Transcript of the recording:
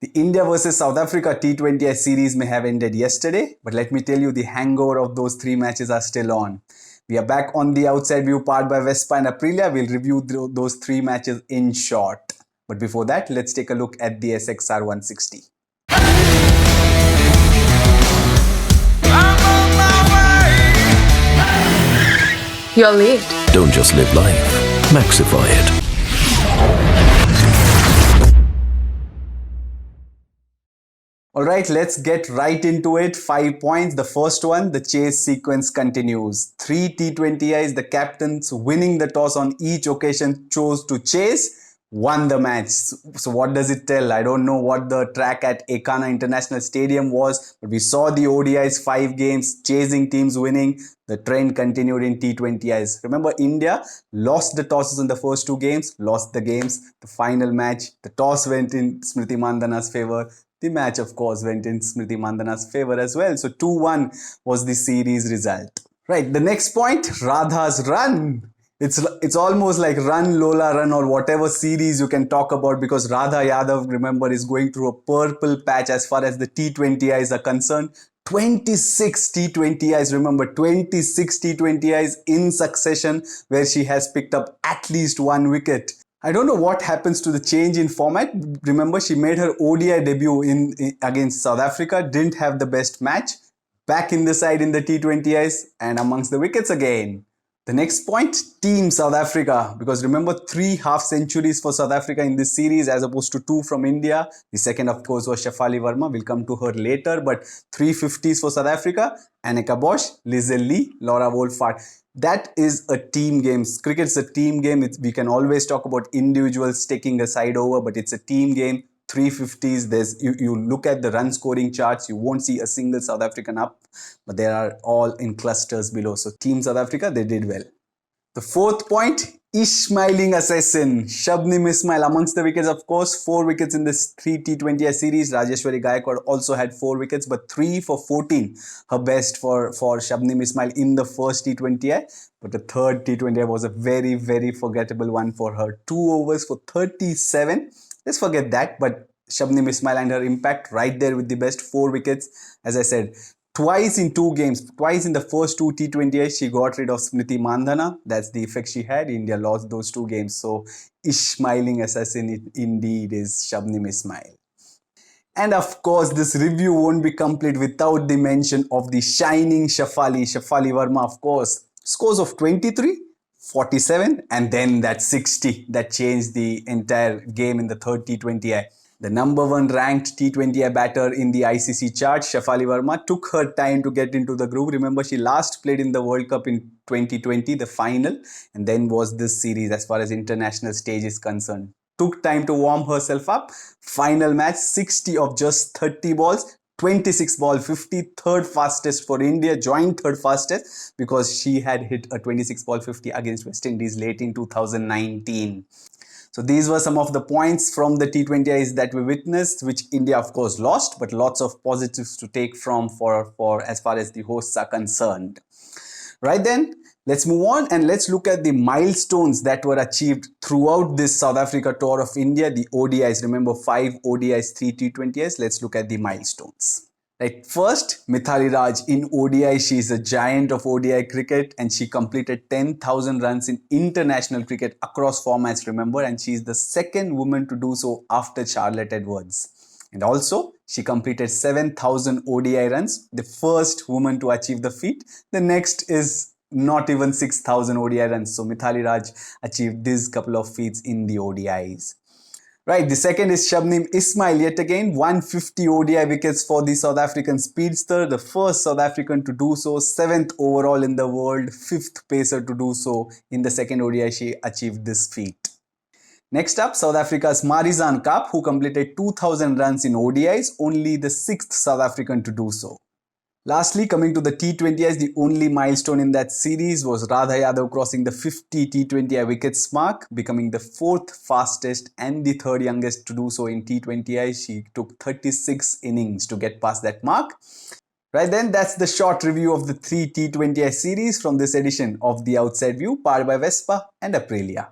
The India versus South Africa T20I series may have ended yesterday, but let me tell you, the hangover of those three matches are still on. We are back on the outside view powered by Vespa and Aprilia. We'll review those three matches in short. But before that, let's take a look at the SXR 160. You're late. Don't just live life, maxify it. Alright, let's get right into it. 5 points. The first one, the chase sequence continues. 3 T20Is, the captains winning the toss on each occasion chose to chase, won the match. So what does it tell? I don't know what the track at Ekana International Stadium was, but we saw the ODIs 5 games, chasing teams winning. The trend continued in T20Is. Remember, India lost the tosses in the first 2 games, lost the games. The final match, the toss went in Smriti Mandhana's favor. The match, of course, went in Smriti Mandhana's favor as well. So 2-1 was the series result. Right, the next point, RADHA'S run. It's almost like Run Lola Run or whatever series you can talk about, because Radha Yadav, remember, is going through a purple patch as far as the T20Is are concerned. 26 T20Is, remember, 26 T20Is in succession where she has picked up at least 1 wicket. I don't know what happens to the change in format. Remember, she made her ODI debut against South Africa, didn't have the best match. Back in the side in the T20Is and amongst the wickets again. The next point, Team South Africa. Because remember, 3 half centuries for South Africa in this series as opposed to 2 from India. The second, of course, was Shafali Verma. We'll come to her later. But 3 50s for South Africa. Annika Bosch, Lizel Lee, Laura Wolfart. That is a team game. Cricket's a team game. We can always talk about individuals taking a side over, but it's a team game. 350s. You look at the run scoring charts, you won't see a single South African up, but they are all in clusters below. So Team South Africa, they did well. The fourth point, Ismailing assassin, Shabnim Ismail amongst the wickets, of course. 4 wickets in this 3 T20I series. Rajeshwari Gaikwad also had 4 wickets, but 3 for 14. Her best for Shabnim Ismail in the first T20I. But the third T20I was a very, very forgettable one for her. 2 overs for 37. Let's forget that. But Shabnim Ismail and her impact right there with the best 4 wickets. As I said, twice in 2 games, twice in the first 2 T20Is, she got rid of Smriti Mandhana. That's the effect she had. India lost those 2 games. So, Ismailing assassin indeed is Shabnim Ismail. And of course, this review won't be complete without the mention of the shining Shafali Verma, of course. Scores of 23, 47, and then that 60 that changed the entire game in the third T20I. The number 1 ranked T20I batter in the ICC chart, Shafali Verma, took her time to get into the groove. Remember, she last played in the World Cup in 2020, the final, and then was this series as far as international stage is concerned. Took time to warm herself up. Final match, 60 of just 30 balls. 26 ball 50, third fastest for India, joined third fastest because she had hit a 26 ball 50 against West Indies late in 2019. So these were some of the points from the T20Is that we witnessed, which India of course lost, but lots of positives to take from for as far as the hosts are concerned. Right then, let's move on and let's look at the milestones that were achieved throughout this South Africa tour of India, the ODIs. Remember, 5 ODIs, 3 T20Is. Let's look at the milestones. Right, first, Mithali Raj in ODI. She is a giant of ODI cricket and she completed 10,000 runs in international cricket across formats, remember, and she is the second woman to do so after Charlotte Edwards. And also, she completed 7,000 ODI runs, the first woman to achieve the feat. The next is not even 6,000 ODI runs. So Mithali Raj achieved these couple of feats in the ODIs. Right, the second is Shabnim Ismail, yet again 150 ODI wickets for the South African speedster, the first South African to do so, 7th overall in the world, 5th pacer to do so. In the second ODI, she achieved this feat. Next up, South Africa's Marizanne Kaap, who completed 2,000 runs in ODIs, only the 6th South African to do so. Lastly, coming to the T20Is, the only milestone in that series was Radha Yadav crossing the 50 T20I wickets mark, becoming the 4th fastest and the 3rd youngest to do so in T20I. She took 36 innings to get past that mark. Right then, that's the short review of the 3 T20I series from this edition of The Outside View, powered by Vespa and Aprilia.